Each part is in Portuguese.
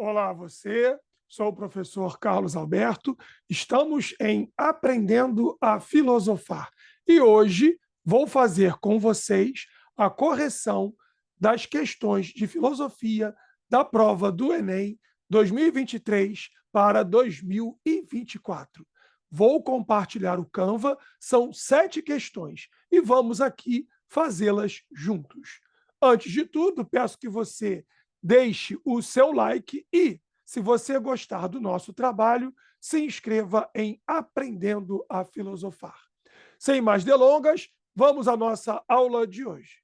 Olá, você. Sou o professor Carlos Alberto. Estamos em Aprendendo a Filosofar. E hoje vou fazer com vocês a correção das questões de filosofia da prova do Enem 2023 para 2024. Vou compartilhar o Canva, são 7 questões e vamos aqui fazê-las juntos. Antes de tudo, peço que você deixe o seu like e, se você gostar do nosso trabalho, se inscreva em Aprendendo a Filosofar. Sem mais delongas, vamos à nossa aula de hoje.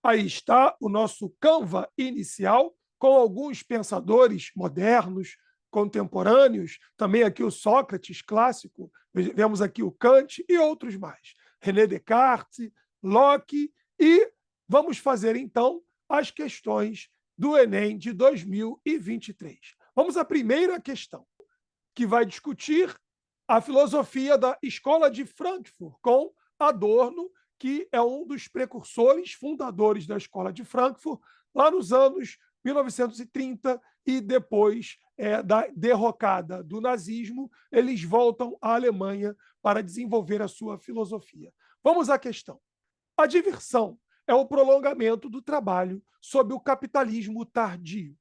Aí está o nosso Canva inicial, com alguns pensadores modernos, contemporâneos, também aqui o Sócrates clássico, vemos aqui o Kant e outros mais. René Descartes, Locke, e vamos fazer então as questões do Enem de 2023. Vamos à primeira questão, que vai discutir a filosofia da Escola de Frankfurt, com Adorno, que é um dos precursores, fundadores da Escola de Frankfurt, lá nos anos 1930, e depois da derrocada do nazismo, eles voltam à Alemanha para desenvolver a sua filosofia. Vamos à questão. A diversão é o prolongamento do trabalho sob o capitalismo tardio.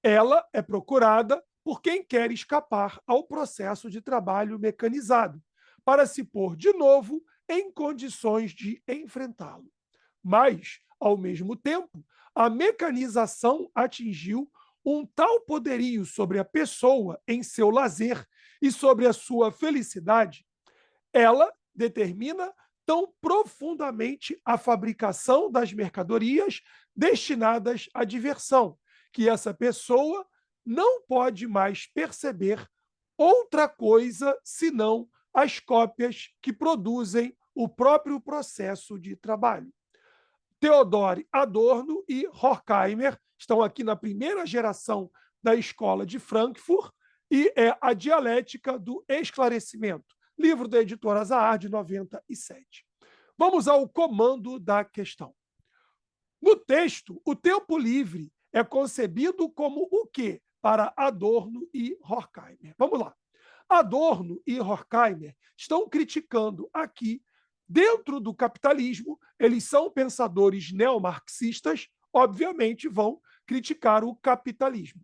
Ela é procurada por quem quer escapar ao processo de trabalho mecanizado, para se pôr de novo em condições de enfrentá-lo. Mas, ao mesmo tempo, a mecanização atingiu um tal poderio sobre a pessoa em seu lazer e sobre a sua felicidade. Ela determina tão profundamente a fabricação das mercadorias destinadas à diversão, que essa pessoa não pode mais perceber outra coisa senão as cópias que produzem o próprio processo de trabalho. Theodor Adorno e Horkheimer estão aqui na primeira geração da Escola de Frankfurt, e é a dialética do esclarecimento, livro da editora Zahar, de 97. Vamos ao comando da questão. No texto, o tempo livre é concebido como o quê para Adorno e Horkheimer? Vamos lá. Adorno e Horkheimer estão criticando aqui, dentro do capitalismo, eles são pensadores neomarxistas, obviamente vão criticar o capitalismo.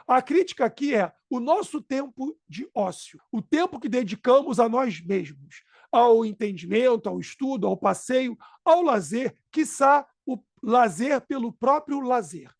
A crítica aqui é o nosso tempo de ócio, o tempo que dedicamos a nós mesmos, ao entendimento, ao estudo, ao passeio, ao lazer, quiçá o lazer pelo próprio lazer.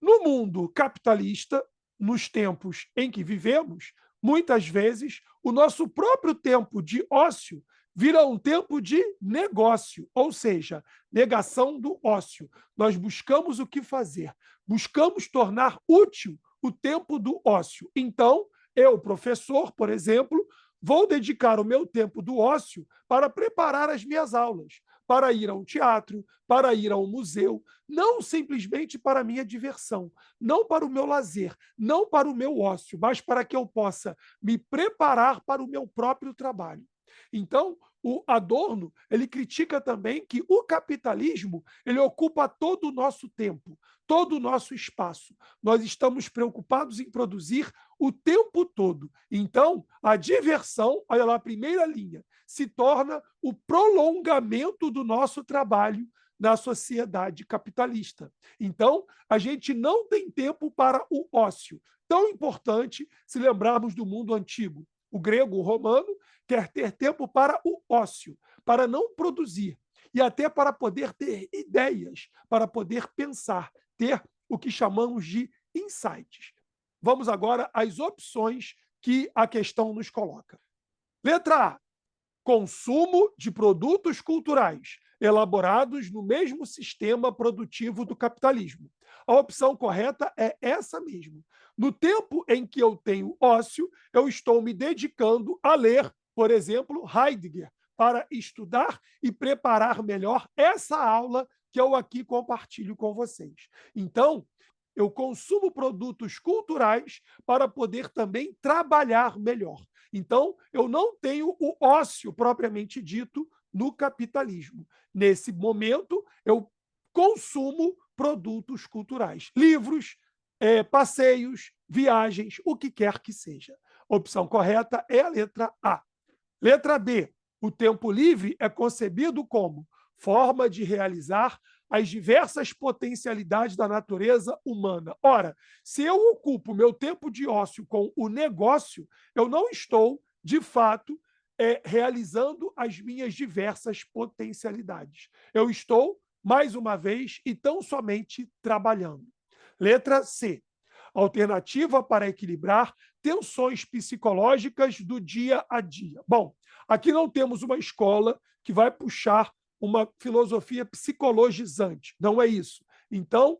No mundo capitalista, nos tempos em que vivemos, muitas vezes o nosso próprio tempo de ócio vira um tempo de negócio, ou seja, negação do ócio. Nós buscamos o que fazer, buscamos tornar útil o tempo do ócio. Então, eu, professor, por exemplo, vou dedicar o meu tempo do ócio para preparar as minhas aulas, para ir a um teatro, para ir a um museu, não simplesmente para a minha diversão, não para o meu lazer, não para o meu ócio, mas para que eu possa me preparar para o meu próprio trabalho. Então, o Adorno, ele critica também que o capitalismo, ele ocupa todo o nosso tempo, todo o nosso espaço. Nós estamos preocupados em produzir o tempo todo. Então, a diversão, olha lá, a primeira linha, se torna o prolongamento do nosso trabalho na sociedade capitalista. Então, a gente não tem tempo para o ócio. Tão importante se lembrarmos do mundo antigo. O grego, o romano, quer ter tempo para o ócio, para não produzir, e até para poder ter ideias, para poder pensar, ter o que chamamos de insights. Vamos agora às opções que a questão nos coloca. Letra A: consumo de produtos culturais elaborados no mesmo sistema produtivo do capitalismo. A opção correta é essa mesmo. No tempo em que eu tenho ócio, eu estou me dedicando a ler, por exemplo, Heidegger, para estudar e preparar melhor essa aula que eu aqui compartilho com vocês. Então, eu consumo produtos culturais para poder também trabalhar melhor. Então, eu não tenho o ócio propriamente dito no capitalismo. Nesse momento, eu consumo produtos culturais, livros, passeios, viagens, o que quer que seja. A opção correta é a letra A. Letra B. O tempo livre é concebido como forma de realizar as diversas potencialidades da natureza humana. Ora, se eu ocupo meu tempo de ócio com o negócio, eu não estou, de fato, realizando as minhas diversas potencialidades. Eu estou, mais uma vez, e tão somente trabalhando. Letra C. Alternativa para equilibrar tensões psicológicas do dia a dia. Bom, aqui não temos uma escola que vai puxar uma filosofia psicologizante, não é isso. Então,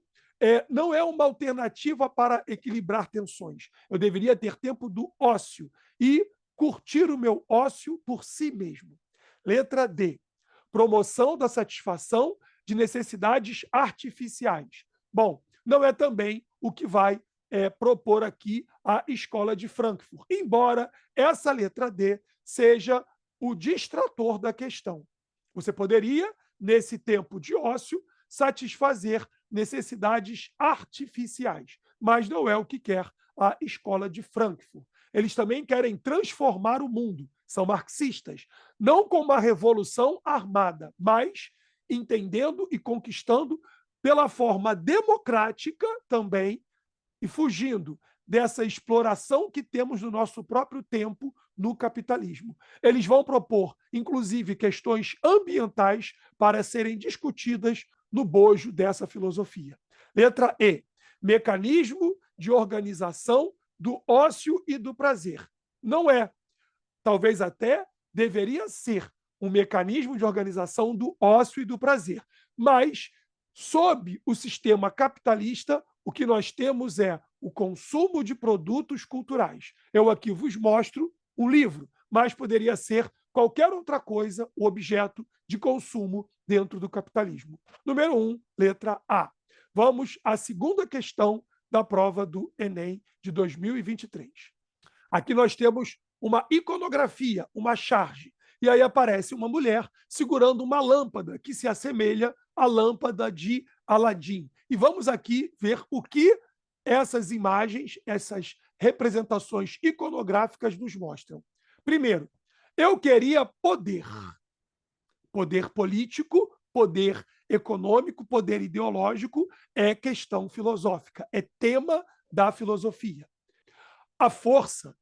não é uma alternativa para equilibrar tensões. Eu deveria ter tempo do ócio e curtir o meu ócio por si mesmo. Letra D. Promoção da satisfação de necessidades artificiais. Bom, não é também o que vai propor aqui a Escola de Frankfurt, embora essa letra D seja o distrator da questão. Você poderia, nesse tempo de ócio, satisfazer necessidades artificiais, mas não é o que quer a Escola de Frankfurt. Eles também querem transformar o mundo, são marxistas, não com uma revolução armada, mas entendendo e conquistando pela forma democrática também e fugindo dessa exploração que temos no nosso próprio tempo no capitalismo. Eles vão propor, inclusive, questões ambientais para serem discutidas no bojo dessa filosofia. Letra E. Mecanismo de organização do ócio e do prazer. Não é. Talvez até deveria ser um mecanismo de organização do ócio e do prazer. Mas, sob o sistema capitalista, o que nós temos é o consumo de produtos culturais. Eu aqui vos mostro um livro, mas poderia ser qualquer outra coisa o objeto de consumo dentro do capitalismo. Número 1, letra A. Vamos à segunda questão da prova do Enem de 2023. Aqui nós temos uma iconografia, uma charge, e aí aparece uma mulher segurando uma lâmpada que se assemelha à lâmpada de Aladim. E vamos aqui ver o que essas imagens, essas representações iconográficas nos mostram. Primeiro, eu queria poder. Poder político, poder econômico, poder ideológico é questão filosófica, é tema da filosofia. A força,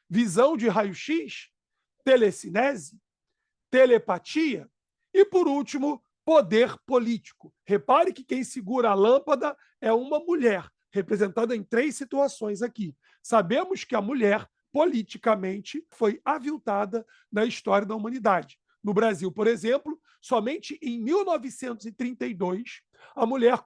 visão de raio-x, telecinese, telepatia e, por último, poder político. Repare que quem segura a lâmpada é uma mulher, representada em 3 situações aqui. Sabemos que a mulher, politicamente, foi aviltada na história da humanidade. No Brasil, por exemplo, somente em 1932, a mulher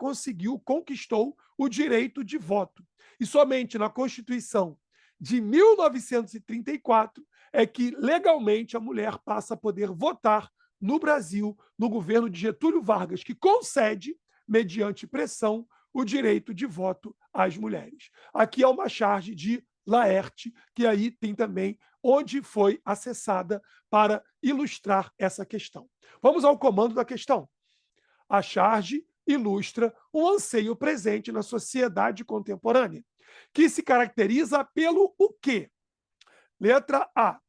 conquistou o direito de voto. E somente na Constituição de 1934 é que, legalmente, a mulher passa a poder votar no Brasil, no governo de Getúlio Vargas, que concede, mediante pressão, o direito de voto às mulheres. Aqui é uma charge de Laerte, que aí tem também onde foi acessada para ilustrar essa questão. Vamos ao comando da questão. A charge ilustra um anseio presente na sociedade contemporânea, que se caracteriza pelo o quê? Letra A.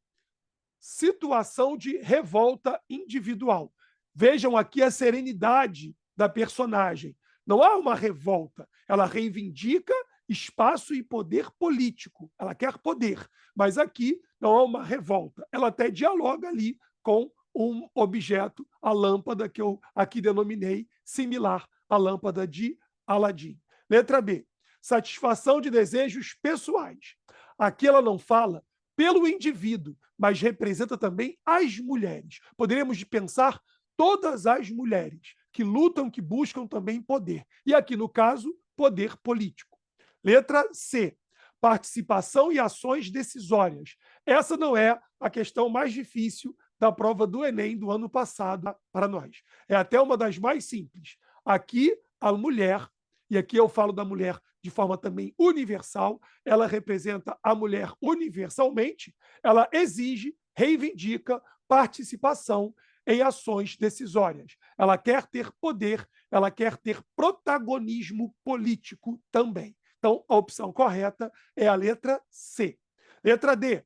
Situação de revolta individual. Vejam aqui a serenidade da personagem. Não há uma revolta. Ela reivindica espaço e poder político. Ela quer poder. Mas aqui não há uma revolta. Ela até dialoga ali com um objeto, a lâmpada que eu aqui denominei similar à lâmpada de Aladim. Letra B. Satisfação de desejos pessoais. Aqui ela não fala pelo indivíduo, mas representa também as mulheres. Poderíamos pensar todas as mulheres que lutam, que buscam também poder. E aqui, no caso, poder político. Letra C. Participação e ações decisórias. Essa não é a questão mais difícil da prova do Enem do ano passado para nós. É até uma das mais simples. Aqui, a mulher, e aqui eu falo da mulher de forma também universal, ela representa a mulher universalmente, ela exige, reivindica participação em ações decisórias. Ela quer ter poder, ela quer ter protagonismo político também. Então, a opção correta é a letra C. Letra D,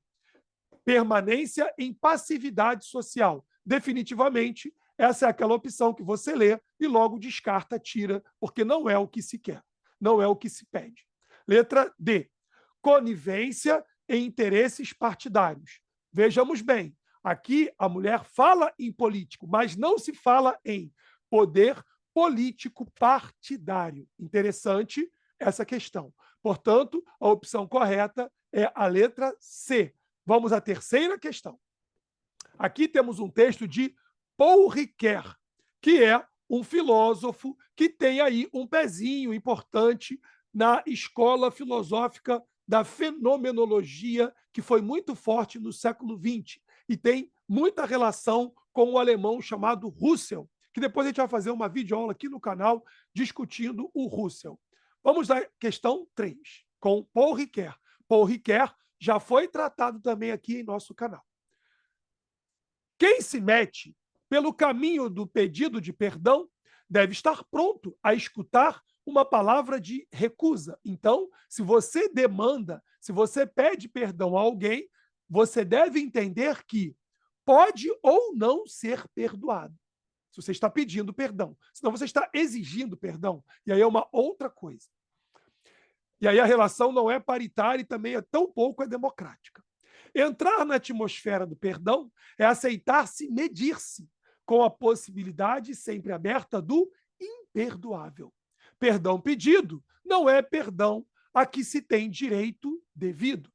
permanência em passividade social. Definitivamente, essa é aquela opção que você lê e logo descarta, tira, porque não é o que se quer, não é o que se pede. Letra D, conivência em interesses partidários. Vejamos bem, aqui a mulher fala em político, mas não se fala em poder político partidário. Interessante essa questão. Portanto, a opção correta é a letra C. Vamos à terceira questão. Aqui temos um texto de Paul Ricoeur, que é um filósofo que tem aí um pezinho importante na escola filosófica da fenomenologia, que foi muito forte no século XX e tem muita relação com o alemão chamado Husserl, que depois a gente vai fazer uma videoaula aqui no canal discutindo o Husserl. Vamos à questão 3, com Paul Ricoeur. Paul Ricoeur já foi tratado também aqui em nosso canal. Quem se mete pelo caminho do pedido de perdão deve estar pronto a escutar uma palavra de recusa. Então, se você demanda, se você pede perdão a alguém, você deve entender que pode ou não ser perdoado. Se você está pedindo perdão. Senão você está exigindo perdão. E aí é uma outra coisa. E aí a relação não é paritária e também tão pouco é democrática. Entrar na atmosfera do perdão é aceitar-se medir-se com a possibilidade sempre aberta do imperdoável. Perdão pedido não é perdão a que se tem direito devido.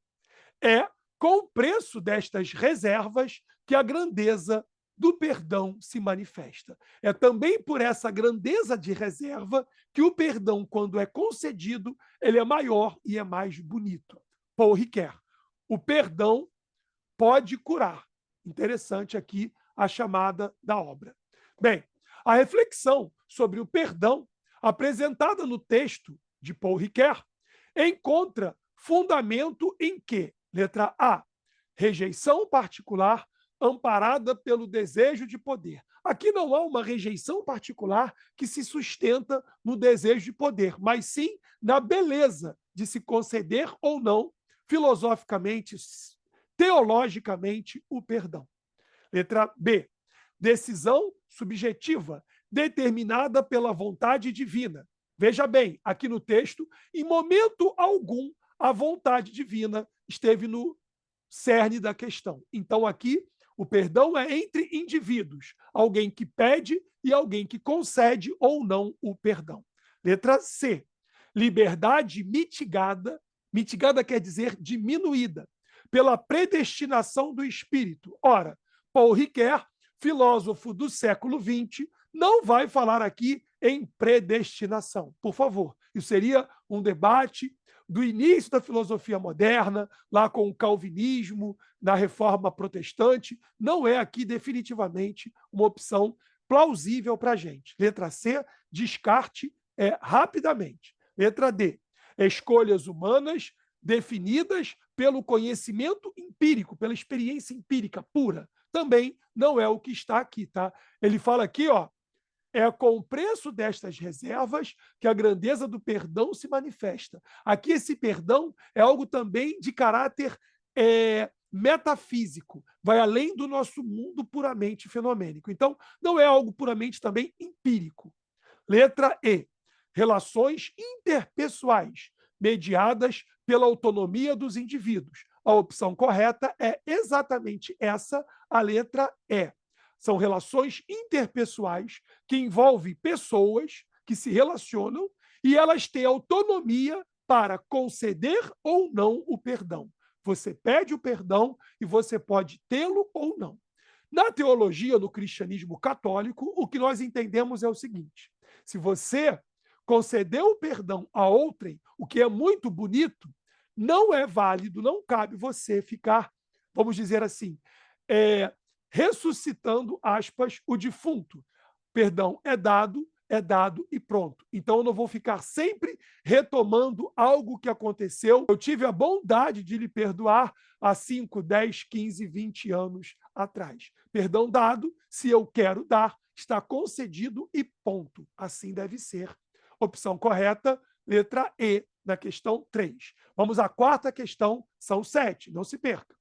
É com o preço destas reservas que a grandeza do perdão se manifesta. É também por essa grandeza de reserva que o perdão, quando é concedido, ele é maior e é mais bonito. Paul Ricoeur. O perdão pode curar. Interessante aqui a chamada da obra. Bem, a reflexão sobre o perdão, apresentada no texto de Paul Ricoeur, encontra fundamento em que? Letra A, rejeição particular amparada pelo desejo de poder. Aqui não há uma rejeição particular que se sustenta no desejo de poder, mas sim na beleza de se conceder ou não, filosoficamente, teologicamente, o perdão. Letra B, decisão subjetiva, determinada pela vontade divina. Veja bem, aqui no texto, em momento algum, a vontade divina esteve no cerne da questão. Então, aqui, o perdão é entre indivíduos, alguém que pede e alguém que concede ou não o perdão. Letra C, liberdade mitigada, mitigada quer dizer diminuída, pela predestinação do espírito. Ora, Paul Ricoeur, filósofo do século XX, não vai falar aqui em predestinação, por favor. Isso seria um debate do início da filosofia moderna, lá com o calvinismo, na reforma protestante. Não é aqui definitivamente uma opção plausível para a gente. Letra C, descarte rapidamente. Letra D, escolhas humanas definidas pelo conhecimento empírico, pela experiência empírica pura. Também não é o que está aqui, tá? Ele fala aqui, ó, é com o preço destas reservas que a grandeza do perdão se manifesta. Aqui esse perdão é algo também de caráter metafísico, vai além do nosso mundo puramente fenomênico. Então, não é algo puramente também empírico. Letra E, relações interpessoais, mediadas pela autonomia dos indivíduos. A opção correta é exatamente essa, a letra E. São relações interpessoais que envolvem pessoas que se relacionam e elas têm autonomia para conceder ou não o perdão. Você pede o perdão e você pode tê-lo ou não. Na teologia do cristianismo católico, o que nós entendemos é o seguinte: se você concedeu o perdão a outrem, o que é muito bonito, não é válido, não cabe você ficar, vamos dizer assim, ressuscitando, aspas, o defunto. Perdão é dado e pronto. Então, eu não vou ficar sempre retomando algo que aconteceu. Eu tive a bondade de lhe perdoar há 5, 10, 15, 20 anos atrás. Perdão dado, se eu quero dar, está concedido e ponto. Assim deve ser. Opção correta, letra E, na questão 3. Vamos à quarta questão, são 7, não se perca.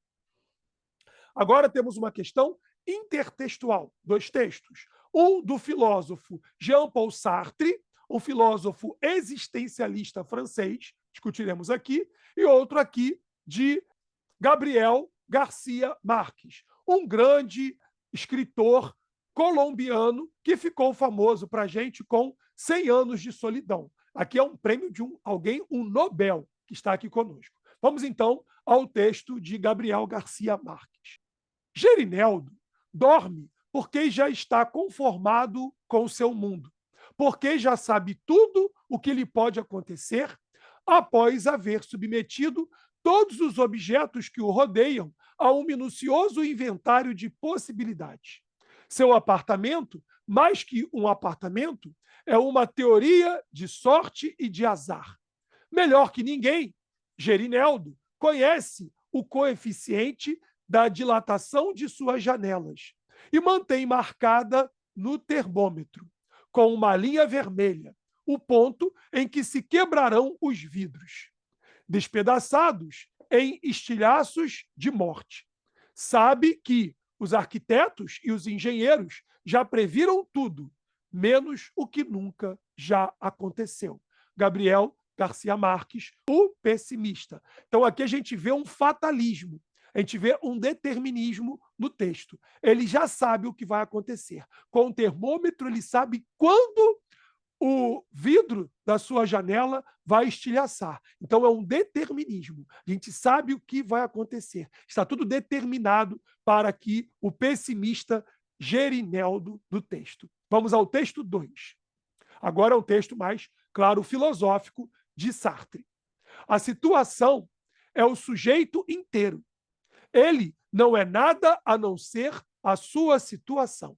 Agora temos uma questão intertextual, dois textos. Um do filósofo Jean-Paul Sartre, um filósofo existencialista francês, discutiremos aqui, e outro aqui de Gabriel Garcia Marques, um grande escritor colombiano que ficou famoso para a gente com 100 anos de solidão. Aqui é um prêmio de um Nobel, que está aqui conosco. Vamos, então, ao texto de Gabriel Garcia Marques. Gerineldo dorme porque já está conformado com o seu mundo, porque já sabe tudo o que lhe pode acontecer após haver submetido todos os objetos que o rodeiam a um minucioso inventário de possibilidades. Seu apartamento, mais que um apartamento, é uma teoria de sorte e de azar. Melhor que ninguém, Gerineldo conhece o coeficiente da dilatação de suas janelas e mantém marcada no termômetro, com uma linha vermelha, o ponto em que se quebrarão os vidros, despedaçados em estilhaços de morte. Sabe que os arquitetos e os engenheiros já previram tudo, menos o que nunca já aconteceu. Gabriel Garcia Marques, o pessimista. Então, aqui a gente vê um fatalismo, a gente vê um determinismo no texto. Ele já sabe o que vai acontecer. Com o termômetro, ele sabe quando o vidro da sua janela vai estilhaçar. Então, é um determinismo. A gente sabe o que vai acontecer. Está tudo determinado para que o pessimista Gerineldo do texto. Vamos ao texto 2. Agora é um texto mais, claro, filosófico de Sartre. A situação é o sujeito inteiro. Ele não é nada a não ser a sua situação.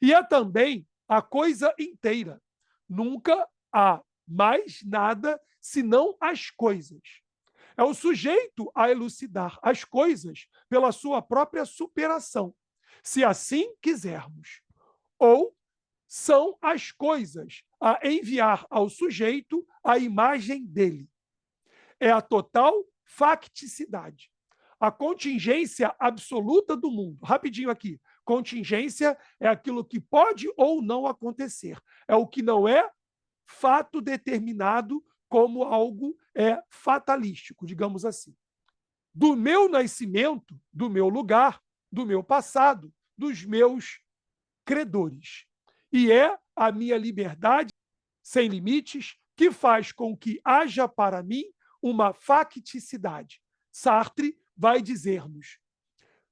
E é também a coisa inteira. Nunca há mais nada senão as coisas. É o sujeito a elucidar as coisas pela sua própria superação, se assim quisermos. Ou são as coisas a enviar ao sujeito a imagem dele. É a total facticidade, a contingência absoluta do mundo. Rapidinho aqui. Contingência é aquilo que pode ou não acontecer. É o que não é fato determinado como algo fatalístico, digamos assim. Do meu nascimento, do meu lugar, do meu passado, dos meus credores. E é a minha liberdade sem limites que faz com que haja para mim uma facticidade. Sartre vai dizer-nos: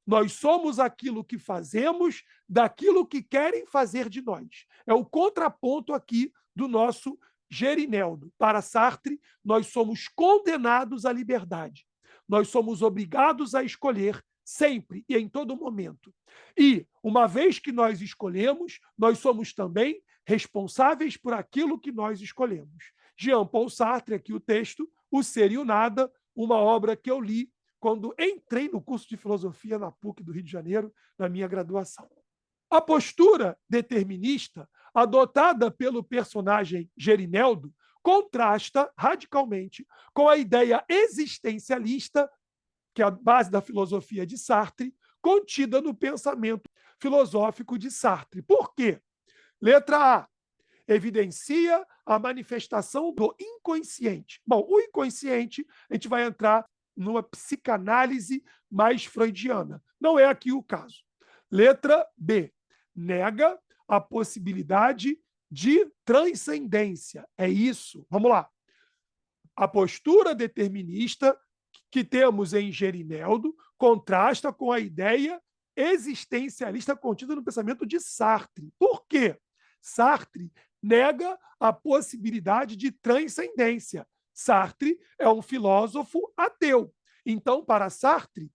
nós somos aquilo que fazemos daquilo que querem fazer de nós. É o contraponto aqui do nosso Gerineldo. Para Sartre, nós somos condenados à liberdade. Nós somos obrigados a escolher sempre e em todo momento. E, uma vez que nós escolhemos, nós somos também responsáveis por aquilo que nós escolhemos. Jean-Paul Sartre, aqui o texto, O Ser e o Nada, uma obra que eu li quando entrei no curso de filosofia na PUC do Rio de Janeiro, na minha graduação. A postura determinista adotada pelo personagem Gerineldo contrasta radicalmente com a ideia existencialista, que é a base da filosofia de Sartre, contida no pensamento filosófico de Sartre. Por quê? Letra A. Evidencia a manifestação do inconsciente. Bom, o inconsciente, a gente vai entrar numa psicanálise mais freudiana. Não é aqui o caso. Letra B. Nega a possibilidade de transcendência. É isso. Vamos lá. A postura determinista que temos em Gerineldo contrasta com a ideia existencialista contida no pensamento de Sartre. Por quê? Sartre nega a possibilidade de transcendência. Sartre é um filósofo ateu. Então, para Sartre,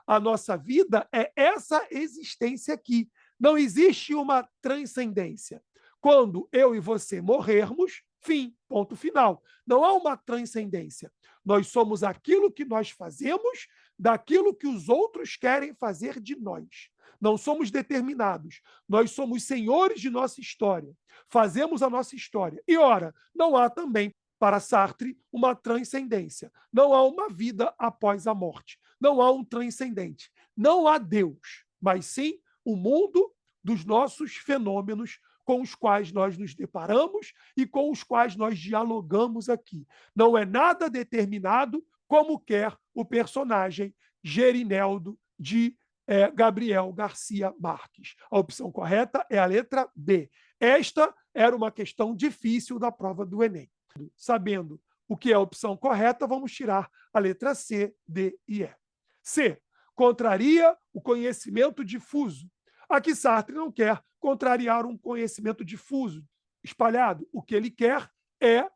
a nossa vida é essa existência aqui. Não existe uma transcendência. Quando eu e você morrermos, fim, ponto final. Não há uma transcendência. Nós somos aquilo que nós fazemos daquilo que os outros querem fazer de nós. Não somos determinados, nós somos senhores de nossa história, fazemos a nossa história. E, ora, não há também, para Sartre, uma transcendência. Não há uma vida após a morte. Não há um transcendente. Não há Deus, mas sim o mundo dos nossos fenômenos com os quais nós nos deparamos e com os quais nós dialogamos aqui. Não é nada determinado, como quer o personagem Gerineldo de Gabriel Garcia Marques. A opção correta é a letra B. Esta era uma questão difícil da prova do Enem. Sabendo o que é a opção correta, vamos tirar a letra C, D e E. C. Contraria o conhecimento difuso. Aqui Sartre não quer contrariar um conhecimento difuso, espalhado. O que ele quer é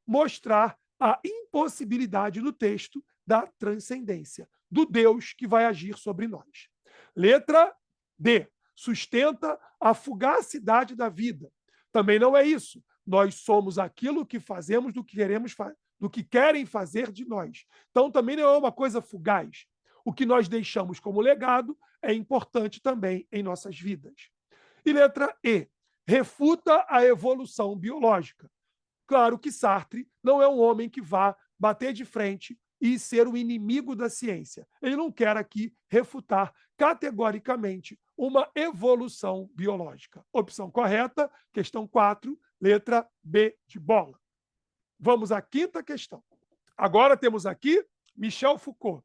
mostrar a impossibilidade no texto da transcendência, do Deus que vai agir sobre nós. Letra D. Sustenta a fugacidade da vida. Também não é isso. Nós somos aquilo que fazemos do que queremos, do que querem fazer de nós. Então, também não é uma coisa fugaz. O que nós deixamos como legado é importante também em nossas vidas. E letra E. Refuta a evolução biológica. Claro que Sartre não é um homem que vá bater de frente e ser o inimigo da ciência. Ele não quer aqui refutar categoricamente uma evolução biológica. Opção correta, questão 4, letra B de bola. Vamos à quinta questão. Agora temos aqui Michel Foucault.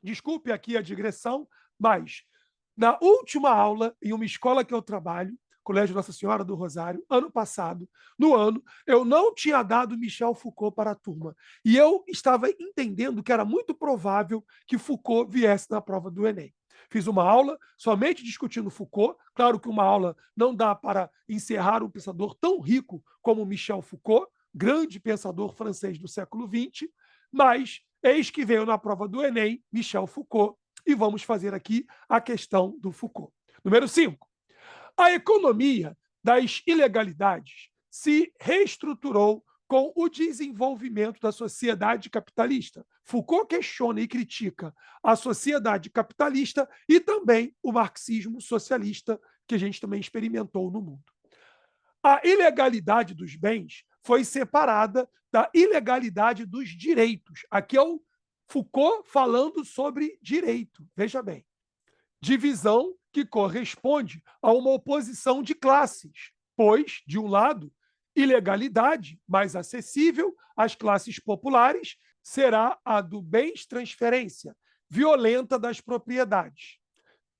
Desculpe aqui a digressão, mas na última aula, em uma escola que eu trabalho, Colégio Nossa Senhora do Rosário, ano passado, eu não tinha dado Michel Foucault para a turma. E eu estava entendendo que era muito provável que Foucault viesse na prova do Enem. Fiz uma aula somente discutindo Foucault. Claro que uma aula não dá para encerrar um pensador tão rico como Michel Foucault, grande pensador francês do século XX, mas eis que veio na prova do Enem Michel Foucault, e vamos fazer aqui a questão do Foucault. Número 5. A economia das ilegalidades se reestruturou com o desenvolvimento da sociedade capitalista. Foucault questiona e critica a sociedade capitalista e também o marxismo socialista, que a gente também experimentou no mundo. A ilegalidade dos bens foi separada da ilegalidade dos direitos. Aqui é o Foucault falando sobre direito. Veja bem. Divisão que corresponde a uma oposição de classes, pois, de um lado, ilegalidade mais acessível às classes populares será a do bens transferência, violenta das propriedades.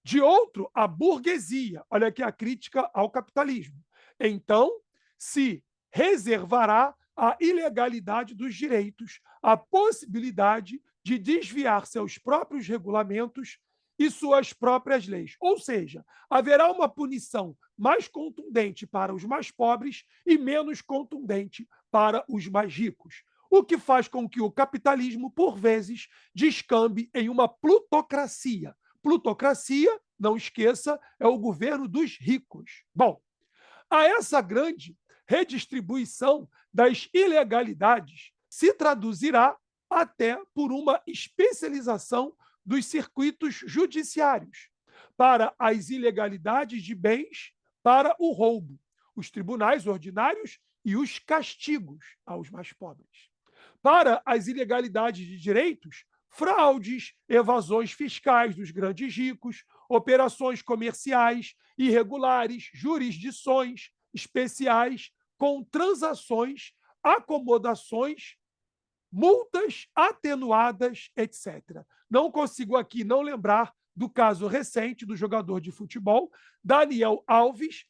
De outro, a burguesia, olha aqui a crítica ao capitalismo. Então, se reservará a ilegalidade dos direitos, a possibilidade de desviar seus próprios regulamentos e suas próprias leis. Ou seja, haverá uma punição mais contundente para os mais pobres e menos contundente para os mais ricos, o que faz com que o capitalismo, por vezes, descambe em uma plutocracia. Plutocracia, não esqueça, é o governo dos ricos. Bom, a essa grande redistribuição das ilegalidades se traduzirá até por uma especialização dos circuitos judiciários para as ilegalidades de bens, para o roubo, os tribunais ordinários e os castigos aos mais pobres. Para as ilegalidades de direitos, fraudes, evasões fiscais dos grandes ricos, operações comerciais irregulares, jurisdições especiais com transações, acomodações, multas atenuadas, etc. Não consigo aqui não lembrar do caso recente do jogador de futebol, Daniel Alves,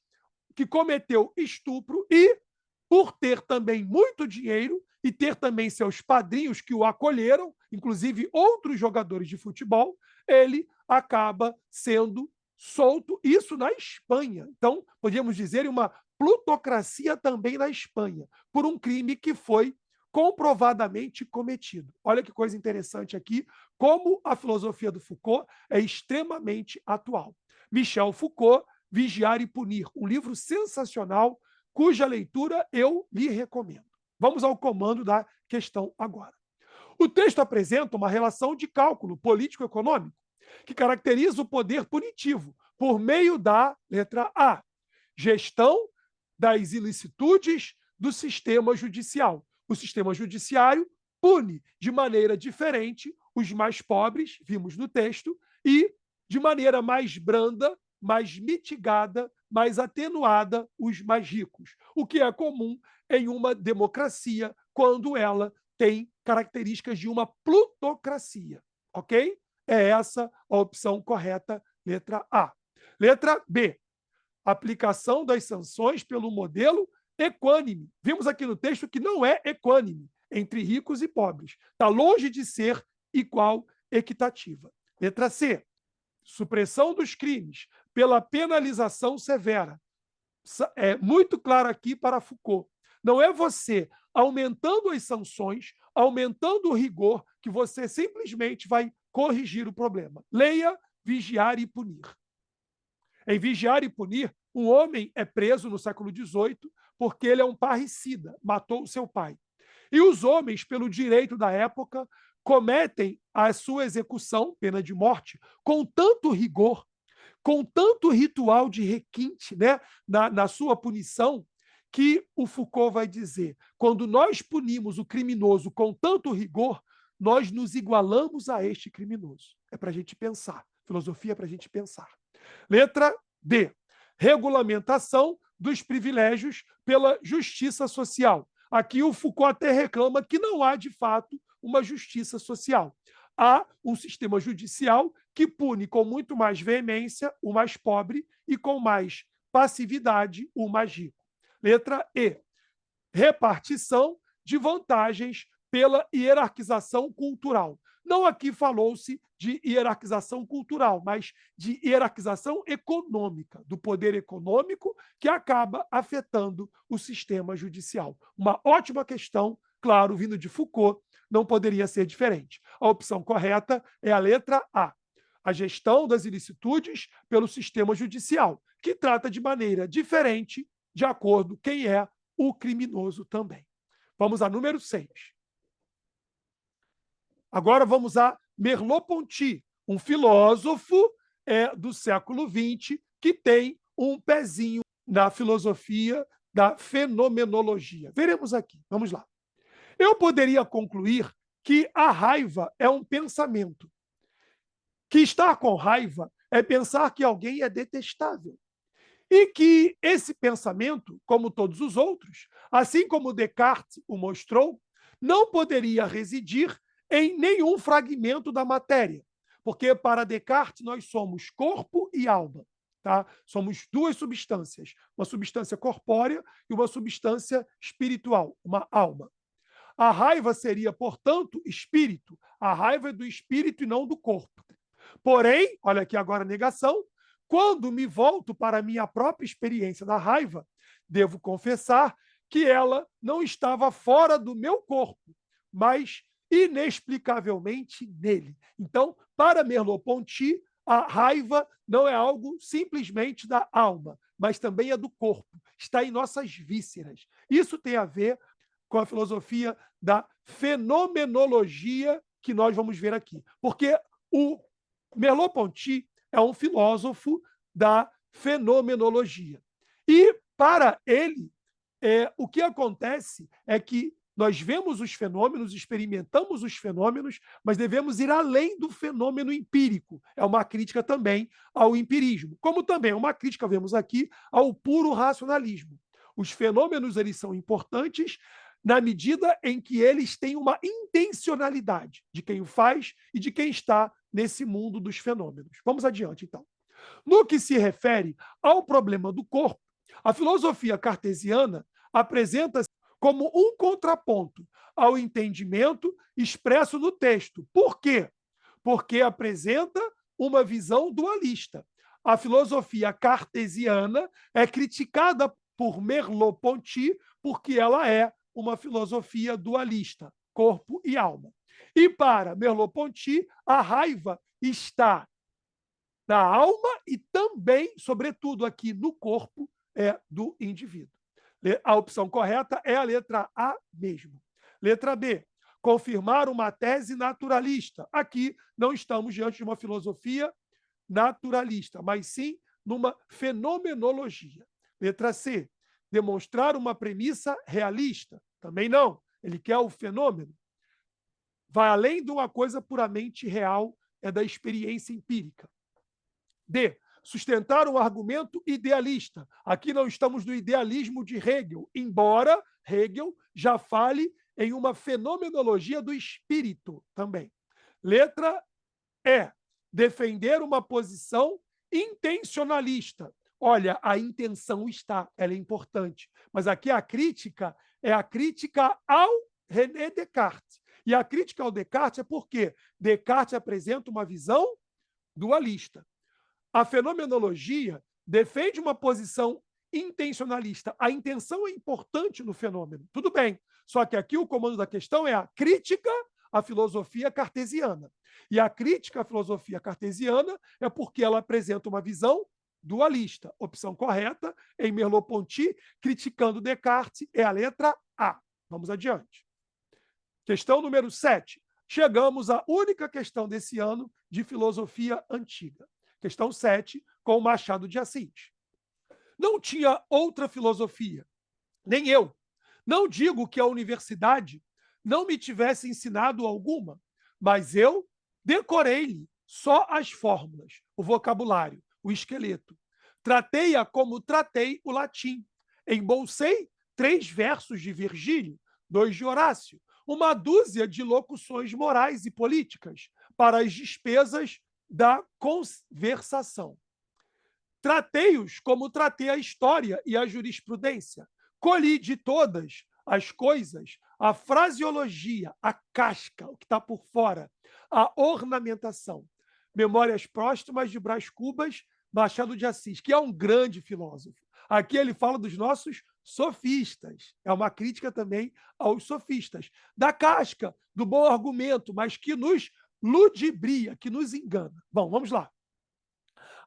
que cometeu estupro e, por ter também muito dinheiro e ter também seus padrinhos que o acolheram, inclusive outros jogadores de futebol, ele acaba sendo solto, isso na Espanha. Então, podíamos dizer uma plutocracia também na Espanha, por um crime que foi comprovadamente cometido. Olha que coisa interessante aqui, como a filosofia do Foucault é extremamente atual. Michel Foucault, Vigiar e Punir, um livro sensacional, cuja leitura eu lhe recomendo. Vamos ao comando da questão agora. O texto apresenta uma relação de cálculo político-econômico que caracteriza o poder punitivo por meio da letra A, gestão das ilicitudes do sistema judicial. O sistema judiciário pune de maneira diferente os mais pobres, vimos no texto, e de maneira mais branda, mais mitigada, mais atenuada os mais ricos, o que é comum em uma democracia quando ela tem características de uma plutocracia, ok? É essa a opção correta, letra A. Letra B, aplicação das sanções pelo modelo equânime. Vimos aqui no texto que não é equânime entre ricos e pobres. Está longe de ser igual equitativa. Letra C, supressão dos crimes pela penalização severa. É muito claro aqui para Foucault. Não é você aumentando as sanções, aumentando o rigor, que você simplesmente vai corrigir o problema. Leia Vigiar e Punir. Em Vigiar e Punir, um homem é preso no século XVIII porque ele é um parricida, matou o seu pai. E os homens, pelo direito da época, cometem a sua execução, pena de morte, com tanto rigor, com tanto ritual de requinte, né, na sua punição, que o Foucault vai dizer: quando nós punimos o criminoso com tanto rigor, nós nos igualamos a este criminoso. É para a gente pensar. Filosofia é para a gente pensar. Letra D, regulamentação dos privilégios pela justiça social. Aqui o Foucault até reclama que não há, de fato, uma justiça social. Há um sistema judicial que pune com muito mais veemência o mais pobre e com mais passividade o mais rico. Letra E, repartição de vantagens pela hierarquização cultural. Não aqui falou-se de hierarquização cultural, mas de hierarquização econômica, do poder econômico que acaba afetando o sistema judicial. Uma ótima questão, claro, vindo de Foucault, não poderia ser diferente. A opção correta é a letra A, a gestão das ilicitudes pelo sistema judicial, que trata de maneira diferente, de acordo com quem é o criminoso também. Vamos a número 6. Agora vamos a Merleau-Ponty, um filósofo do século XX que tem um pezinho na filosofia da fenomenologia. Veremos aqui, vamos lá. Eu poderia concluir que a raiva é um pensamento. Que estar com raiva é pensar que alguém é detestável. E que esse pensamento, como todos os outros, assim como Descartes o mostrou, não poderia residir em nenhum fragmento da matéria, porque para Descartes nós somos corpo e alma. Tá? Somos duas substâncias, uma substância corpórea e uma substância espiritual, uma alma. A raiva seria, portanto, espírito. A raiva é do espírito e não do corpo. Porém, olha aqui agora a negação, quando me volto para a minha própria experiência da raiva, devo confessar que ela não estava fora do meu corpo, mas inexplicavelmente nele. Então, para Merleau-Ponty, a raiva não é algo simplesmente da alma, mas também é do corpo, está em nossas vísceras. Isso tem a ver com a filosofia da fenomenologia que nós vamos ver aqui. Porque o Merleau-Ponty é um filósofo da fenomenologia. E, para ele, o que acontece é que nós vemos os fenômenos, experimentamos os fenômenos, mas devemos ir além do fenômeno empírico. É uma crítica também ao empirismo, como também é uma crítica, vemos aqui, ao puro racionalismo. Os fenômenos eles são importantes na medida em que eles têm uma intencionalidade de quem o faz e de quem está nesse mundo dos fenômenos. Vamos adiante, então. No que se refere ao problema do corpo, a filosofia cartesiana apresenta-se como um contraponto ao entendimento expresso no texto. Por quê? Porque apresenta uma visão dualista. A filosofia cartesiana é criticada por Merleau-Ponty porque ela é uma filosofia dualista, corpo e alma. E para Merleau-Ponty, a raiva está na alma e também, sobretudo aqui no corpo, do indivíduo. A opção correta é a letra A mesmo. Letra B, confirmar uma tese naturalista. Aqui não estamos diante de uma filosofia naturalista, mas sim numa fenomenologia. Letra C, demonstrar uma premissa realista. Também não. Ele quer o fenômeno. Vai além de uma coisa puramente real, é da experiência empírica. D, sustentar um argumento idealista. Aqui não estamos no idealismo de Hegel, embora Hegel já fale em uma fenomenologia do espírito também. Letra E, defender uma posição intencionalista. Olha, a intenção está, ela é importante. Mas aqui a crítica é a crítica ao René Descartes. E a crítica ao Descartes é porque Descartes apresenta uma visão dualista. A fenomenologia defende uma posição intencionalista. A intenção é importante no fenômeno. Tudo bem. Só que aqui o comando da questão é a crítica à filosofia cartesiana. E a crítica à filosofia cartesiana é porque ela apresenta uma visão dualista. Opção correta, em Merleau-Ponty, criticando Descartes, é a letra A. Vamos adiante. Questão número 7. Chegamos à única questão desse ano de filosofia antiga. Questão 7, com Machado de Assis. Não tinha outra filosofia, nem eu. Não digo que a universidade não me tivesse ensinado alguma, mas eu decorei-lhe só as fórmulas, o vocabulário, o esqueleto. Tratei-a como tratei o latim. Embolsei 3 versos de Virgílio, 2 de Horácio, uma dúzia de locuções morais e políticas para as despesas da conversação. Tratei-os como tratei a história e a jurisprudência. Colhi de todas as coisas a fraseologia, a casca, o que está por fora, a ornamentação. Memórias Póstumas de Brás Cubas, Machado de Assis, que é um grande filósofo. Aqui ele fala dos nossos sofistas. É uma crítica também aos sofistas. Da casca, do bom argumento, mas que nos ludibria, que nos engana. Bom, vamos lá.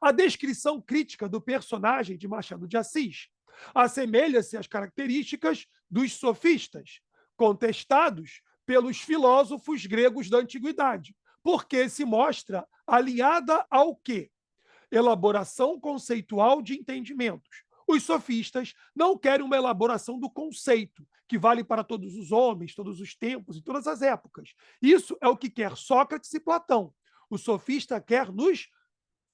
A descrição crítica do personagem de Machado de Assis assemelha-se às características dos sofistas, contestados pelos filósofos gregos da antiguidade, porque se mostra alinhada ao quê? Elaboração conceitual de entendimentos. Os sofistas não querem uma elaboração do conceito, que vale para todos os homens, todos os tempos e todas as épocas. Isso é o que quer Sócrates e Platão. O sofista quer nos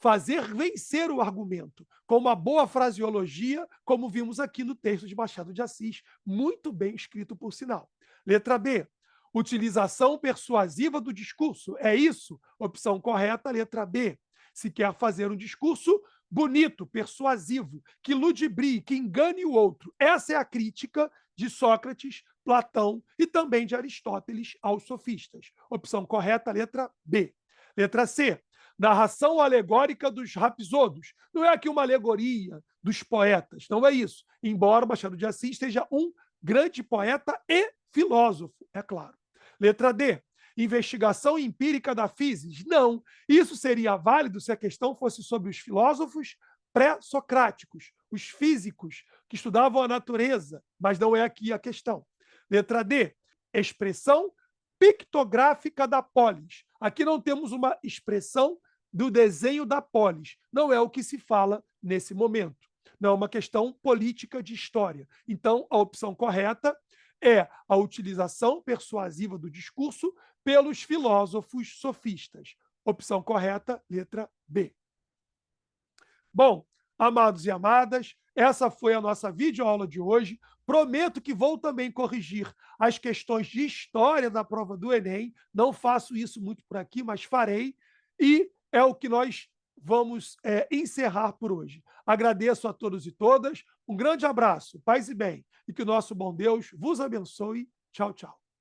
fazer vencer o argumento, com uma boa fraseologia, como vimos aqui no texto de Machado de Assis, muito bem escrito, por sinal. Letra B, utilização persuasiva do discurso. É isso? Opção correta, letra B. Se quer fazer um discurso bonito, persuasivo, que ludibrie, que engane o outro. Essa é a crítica de Sócrates, Platão e também de Aristóteles aos sofistas. Opção correta, letra B. Letra C, narração alegórica dos rapsodos. Não é aqui uma alegoria dos poetas, não é isso. Embora Machado de Assis seja um grande poeta e filósofo, é claro. Letra D, investigação empírica da physis. Não, isso seria válido se a questão fosse sobre os filósofos pré-socráticos, os físicos que estudavam a natureza, mas não é aqui a questão. Letra D, expressão pictográfica da polis. Aqui não temos uma expressão do desenho da polis. Não é o que se fala nesse momento. Não é uma questão política de história. Então, a opção correta é a utilização persuasiva do discurso pelos filósofos sofistas. Opção correta, letra B. Bom, amados e amadas, essa foi a nossa videoaula de hoje. Prometo que vou também corrigir as questões de história da prova do Enem. Não faço isso muito por aqui, mas farei. E é o que nós vamos encerrar por hoje. Agradeço a todos e todas. Um grande abraço, paz e bem. E que o nosso bom Deus vos abençoe. Tchau, tchau.